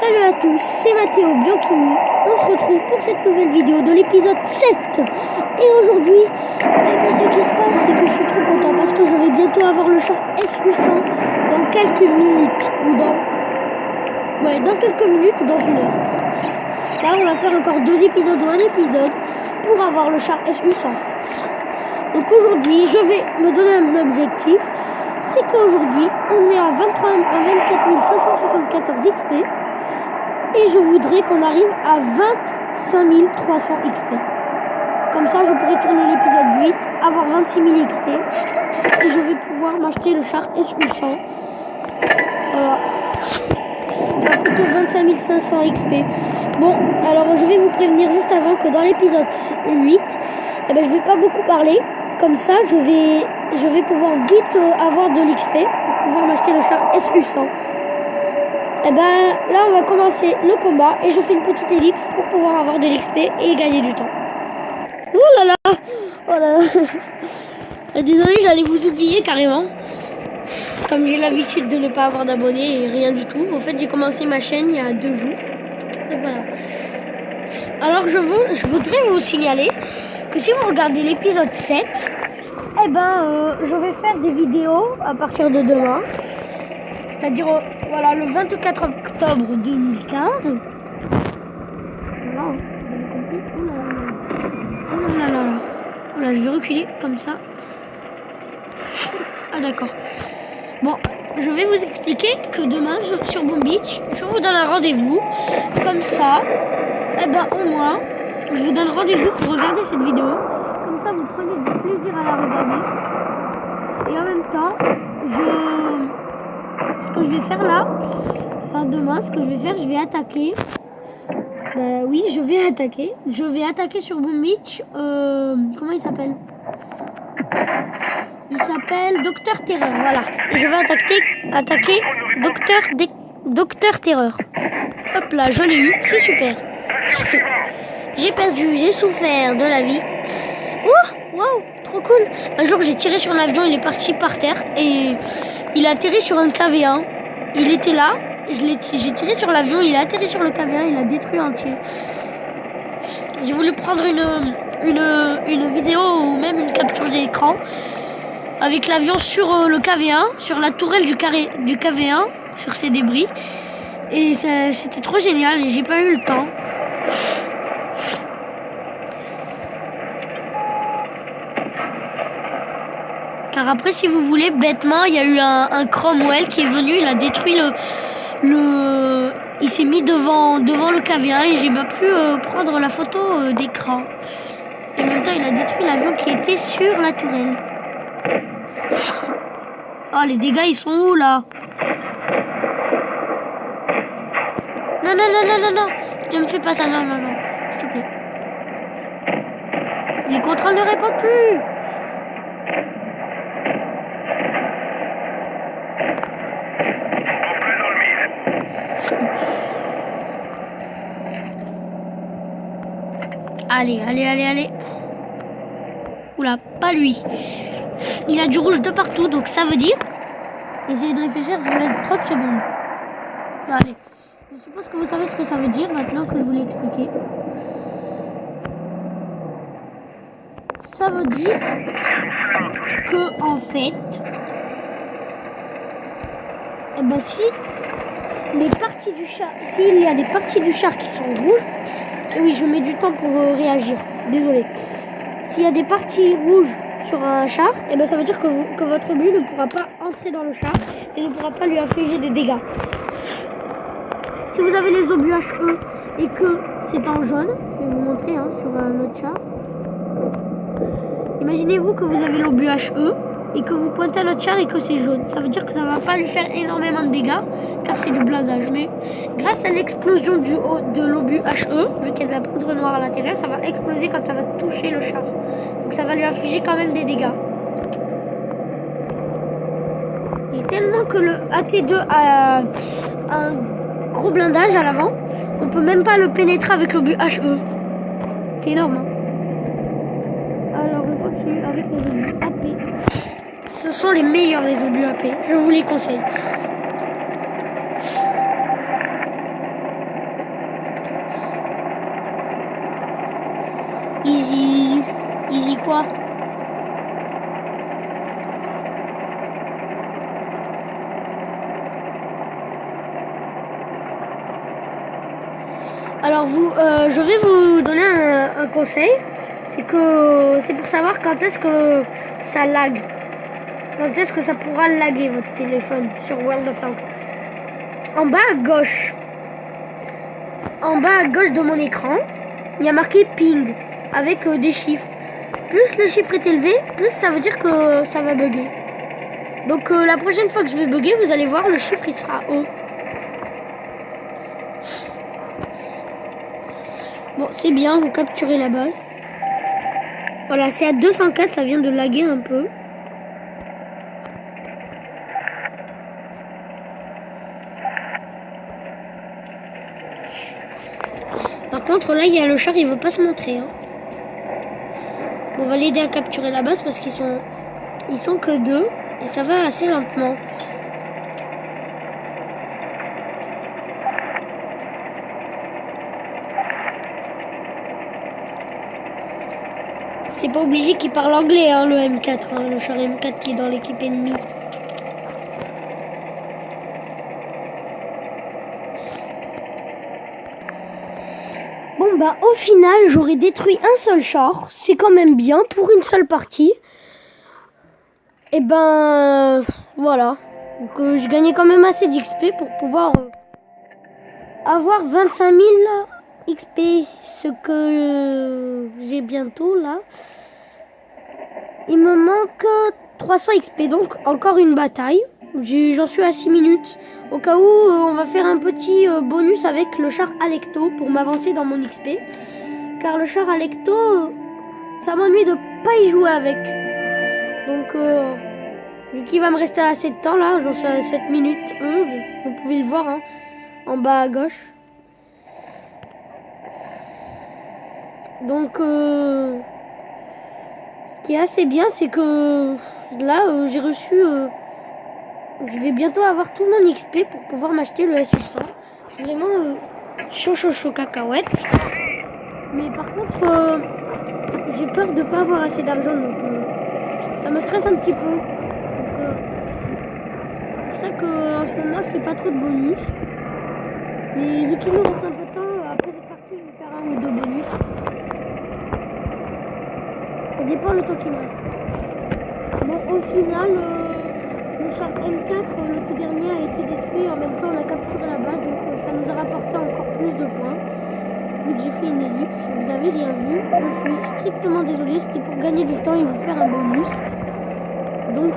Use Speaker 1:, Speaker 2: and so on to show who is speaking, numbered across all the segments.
Speaker 1: Salut à tous, c'est Matteo Bianchini. On se retrouve pour cette nouvelle vidéo de l'épisode 7. Et aujourd'hui, ce qui se passe, c'est que je suis trop content parce que je vais bientôt avoir le char SU100 dans quelques minutes. Dans quelques minutes ou dans une heure. Car on va faire encore 2 épisodes ou un épisode pour avoir le char SU100. Donc aujourd'hui, je vais me donner un objectif. C'est qu'aujourd'hui, on est à 24 574 XP et je voudrais qu'on arrive à 25 300 XP. Comme ça, je pourrai tourner l'épisode 8, avoir 26 000 XP et je vais pouvoir m'acheter le char SU100. Voilà. Enfin, plutôt 25 500 XP. Bon, alors je vais vous prévenir juste avant que dans l'épisode 8, je vais pas beaucoup parler. Comme ça, je vais pouvoir vite avoir de l'XP pour pouvoir m'acheter le char SU100. Là, on va commencer le combat et je fais une petite ellipse pour pouvoir avoir de l'XP et gagner du temps. Oh là là. Désolé, j'allais vous oublier carrément. Comme j'ai l'habitude de ne pas avoir d'abonnés et rien du tout. En fait, j'ai commencé ma chaîne il y a 2 jours. Donc voilà. Alors, je voudrais vous signaler que si vous regardez l'épisode 7, je vais faire des vidéos à partir de demain. C'est-à-dire, le 24 octobre 2015. Voilà, vous avez compris. Voilà, je vais reculer comme ça. Ah d'accord. Bon, je vais vous expliquer que demain, sur Boom Beach, je vous donne un rendez-vous. Comme ça, au moins, je vous donne rendez-vous pour regarder cette vidéo. Comme ça, vous prenez du plaisir à la regarder. Et en même temps, ce que je vais faire là, demain, je vais attaquer. Je vais attaquer sur Boom Beach. Comment il s'appelle? Il s'appelle Docteur Terreur. Voilà. Je vais attaquer Docteur Terreur. Hop là, je l'ai eu. C'est super. J'ai perdu, j'ai souffert de la vie. Oh, wow, trop cool. Un jour, j'ai tiré sur l'avion, il est parti par terre et il a atterri sur un KV1. Il était là, j'ai tiré sur l'avion, il a atterri sur le KV1, il a détruit entier. J'ai voulu prendre une vidéo ou même une capture d'écran avec l'avion sur le KV1, sur la tourelle du KV1, sur ses débris. Et c'était trop génial et j'ai pas eu le temps. Car après, si vous voulez, bêtement, il y a eu un Cromwell qui est venu, il a détruit il s'est mis devant le KV1 et j'ai pas pu prendre la photo d'écran. Et en même temps, il a détruit l'avion qui était sur la tourelle. Oh, les dégâts, ils sont où, là? Non. Ne me fais pas ça, non. S'il te plaît. Les contrôles ne répondent plus. Allez. Oula, pas lui. Il a du rouge de partout, donc ça veut dire... Essayez de réfléchir, je vous laisse 30 secondes. Allez. Je suppose que vous savez ce que ça veut dire maintenant que je vous l'ai expliqué. Ça veut dire que, en fait... s'il y a des parties du char qui sont rouges... Et oui, je mets du temps pour réagir. Désolé. S'il y a des parties rouges sur un char, ça veut dire que votre obus ne pourra pas entrer dans le char et ne pourra pas lui infliger des dégâts. Si vous avez les obus HE et que c'est en jaune, je vais vous montrer sur un autre char. Imaginez-vous que vous avez l'obus HE et que vous pointez à notre char et que c'est jaune. Ça veut dire que ça ne va pas lui faire énormément de dégâts car c'est du blindage. Mais grâce à l'explosion de l'obus HE, vu qu'il y a de la poudre noire à l'intérieur, ça va exploser quand ça va toucher le char. Donc ça va lui infliger quand même des dégâts. Et tellement que le AT2 a un gros blindage à l'avant, on peut même pas le pénétrer avec l'obus HE. C'est énorme. Alors on continue avec les obus AP. Ce sont les meilleurs les obus AP, je vous les conseille. Quoi? Alors je vais vous donner un conseil. C'est pour savoir quand est-ce que ça lag. Quand est-ce que ça pourra laguer votre téléphone sur World of Tanks. En bas à gauche de mon écran, il y a marqué ping avec des chiffres. Plus le chiffre est élevé, plus ça veut dire que ça va bugger. Donc la prochaine fois que je vais bugger, vous allez voir, le chiffre il sera haut. Bon, c'est bien, vous capturez la base. Voilà, c'est à 204, ça vient de laguer un peu. Par contre, là, il y a le char, il veut pas se montrer. Hein. Bon, on va l'aider à capturer la base parce qu'ils sont que 2 et ça va assez lentement. C'est pas obligé qu'il parle anglais, hein, le M4, hein, le char M4 qui est dans l'équipe ennemie. Bon bah au final j'aurais détruit un seul char, c'est quand même bien pour une seule partie. Et ben voilà, donc je gagnais quand même assez d'XP pour pouvoir avoir 25 000 XP, ce que j'ai bientôt là. Il me manque 300 XP, donc encore une bataille. J'en suis à 6 minutes. Au cas où on va faire un petit bonus avec le char Alecto pour m'avancer dans mon XP. Car le char Alecto, ça m'ennuie de pas y jouer avec. Donc vu qu'il va me rester assez de temps là, j'en suis à 7 minutes 11. Vous pouvez le voir hein, en bas à gauche. Donc ce qui est assez bien, c'est que là j'ai reçu... je vais bientôt avoir tout mon XP pour pouvoir m'acheter le SU100. Je suis vraiment chaud cacahuète. Mais par contre, j'ai peur de pas avoir assez d'argent. Donc ça me stresse un petit peu. C'est pour ça qu'en ce moment, je fais pas trop de bonus. Mais vu qu'il me reste un peu de temps, après cette partie, je vais faire 1 ou 2 bonus. Ça dépend le temps qu'il me reste. Bon, au final... le char M4, le tout dernier, a été détruit. En même temps, on a capturé la base. Donc, ça nous a rapporté encore plus de points. Vu que j'ai fait une ellipse, vous avez rien vu. Je suis strictement désolée. C'était pour gagner du temps et vous faire un bonus. Donc,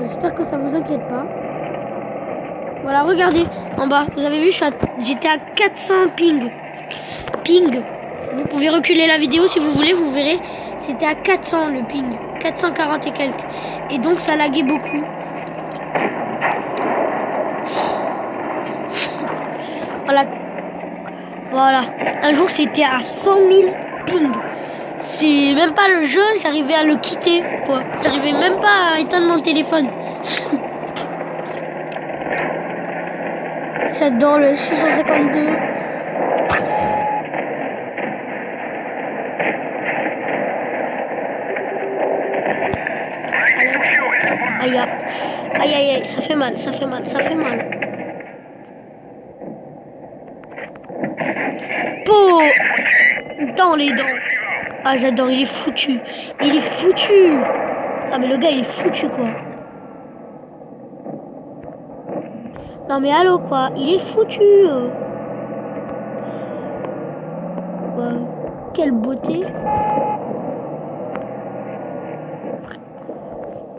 Speaker 1: j'espère que ça vous inquiète pas. Voilà, regardez. En bas, vous avez vu, j'étais à 400 ping. Ping. Vous pouvez reculer la vidéo si vous voulez. Vous verrez, c'était à 400 le ping. 440 et quelques. Et donc, ça laguait beaucoup. Voilà. Un jour, c'était à 100 000 ping. C'est même pas le jeu, j'arrivais à le quitter. Quoi. J'arrivais même pas à éteindre mon téléphone. J'adore le 652. Aïe, ça fait mal. Dans les dents. Ah, j'adore, il est foutu. Ah, mais le gars, il est foutu, quoi. Non, mais allô, quoi. Il est foutu. Ouais. Quelle beauté.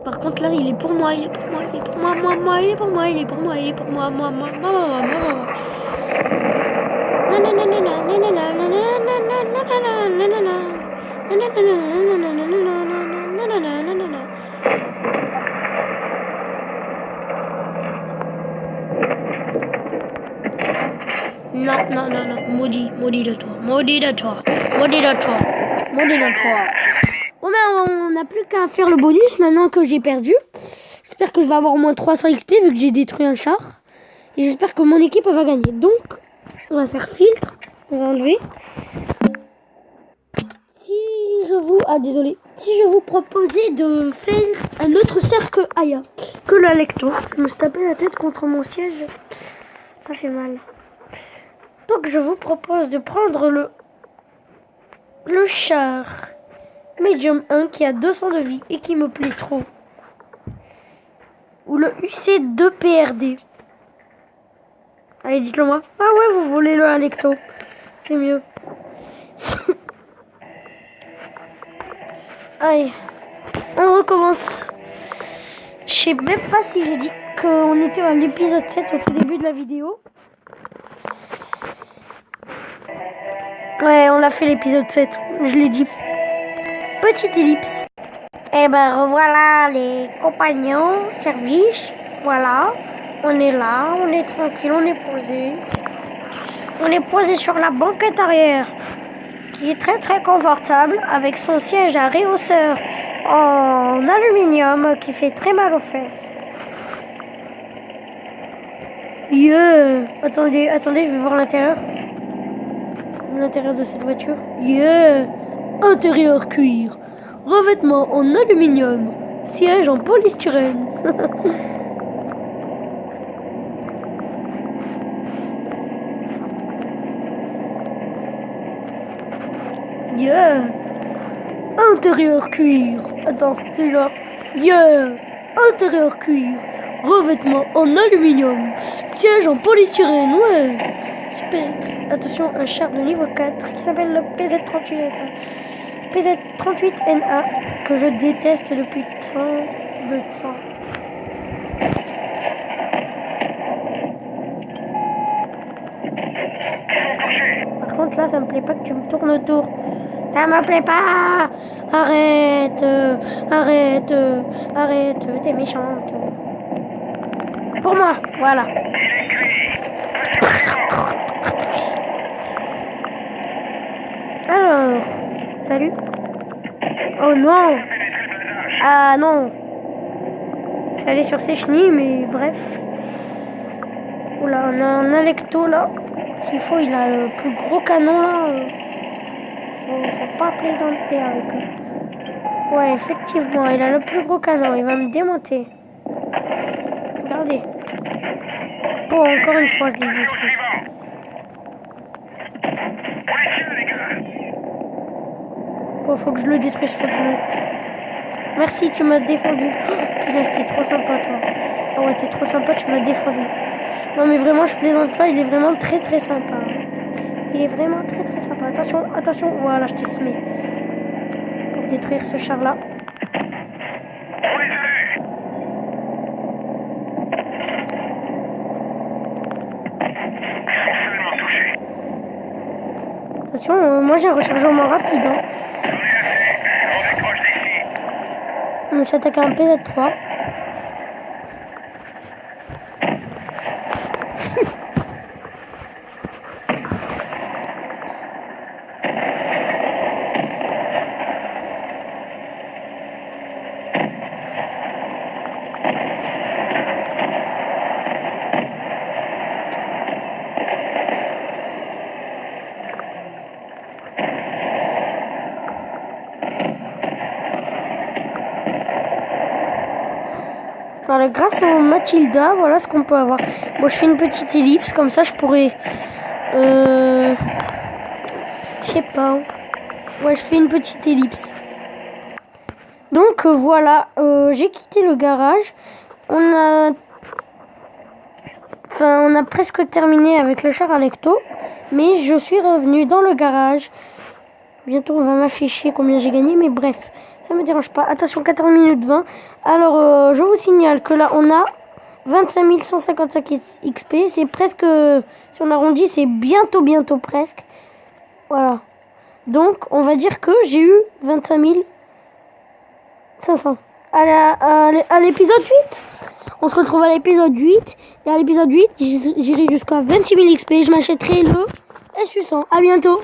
Speaker 1: Par contre, là, il est pour moi. Non. Maudit de toi. Bon ben on n'a plus qu'à faire le bonus maintenant que j'ai perdu. J'espère que je vais avoir au moins 300 XP vu que j'ai détruit un char. Et j'espère que mon équipe va gagner. Donc on va faire filtre. On va enlever. Si je vous proposais de faire un autre cercle Aya que l'Alecto, je me suis tapé la tête contre mon siège, ça fait mal. Donc je vous propose de prendre le char Medium 1 qui a 200 de vie et qui me plaît trop. Ou le UC2PRD. Allez, dites-le moi. Ah ouais, vous voulez le Alecto. C'est mieux. Allez, on recommence. Je sais même pas si j'ai dit qu'on était à l'épisode 7 au tout début de la vidéo. Ouais, on a fait l'épisode 7, je l'ai dit. Petite ellipse. Et ben revoilà les compagnons, service. Voilà, on est là, on est tranquille, on est posé. On est posé sur la banquette arrière, qui est très très confortable, avec son siège à réhausseur en aluminium qui fait très mal aux fesses. Yeah. Attendez, je vais voir l'intérieur. L'intérieur de cette voiture. Yeah. Intérieur cuir. Revêtement en aluminium. Siège en polystyrène. Yeah. Intérieur cuir. Attends, c'est genre. Yeah. Intérieur cuir. Revêtement en aluminium. Siège en polystyrène. Ouais. Super. Attention, un char de niveau 4 qui s'appelle le PZ38NA que je déteste depuis tant de temps. Par contre là, ça me plaît pas que tu me tournes autour. Ça me plaît pas. Arrête, t'es méchante. Pour moi, voilà. Alors, salut. Oh non. Ah non. C'est allé sur ses chenilles, mais bref. Oula, on a un Alecto là. S'il faut, il a le plus gros canon là. Faut pas plaisanter avec lui. Ouais, effectivement, il a le plus gros canon. Il va me démonter. Regardez. Bon, encore une fois, je l'ai détruit. Bon, faut que je le détruise, faut que Merci, tu m'as défendu. Oh, putain, c'était trop sympa, toi. Oh ouais, t'es trop sympa, tu m'as défendu. Non, mais vraiment, je plaisante pas, il est vraiment très très sympa. Il est vraiment très très sympa. Attention, attention, voilà, je t'ai semé. Pour détruire ce char-là. Attention, moi j'ai un rechargement rapide. Hein. On s'attaque à un PZ3. Alors, grâce au Matilda, voilà ce qu'on peut avoir. Bon, je fais une petite ellipse, comme ça je pourrais... Je sais pas. Ouais, je fais une petite ellipse. Donc voilà, j'ai quitté le garage. On a presque terminé avec le char Alecto. Mais je suis revenu dans le garage. Bientôt on va m'afficher combien j'ai gagné, mais bref. Ça me dérange pas. Attention, 14 minutes 20. Alors, je vous signale que là, on a 25 155 XP. C'est presque, si on arrondit, c'est bientôt presque. Voilà. Donc, on va dire que j'ai eu 25 500. À l'épisode 8. On se retrouve à l'épisode 8. Et à l'épisode 8, j'irai jusqu'à 26 000 XP. Je m'achèterai le SU100. À bientôt.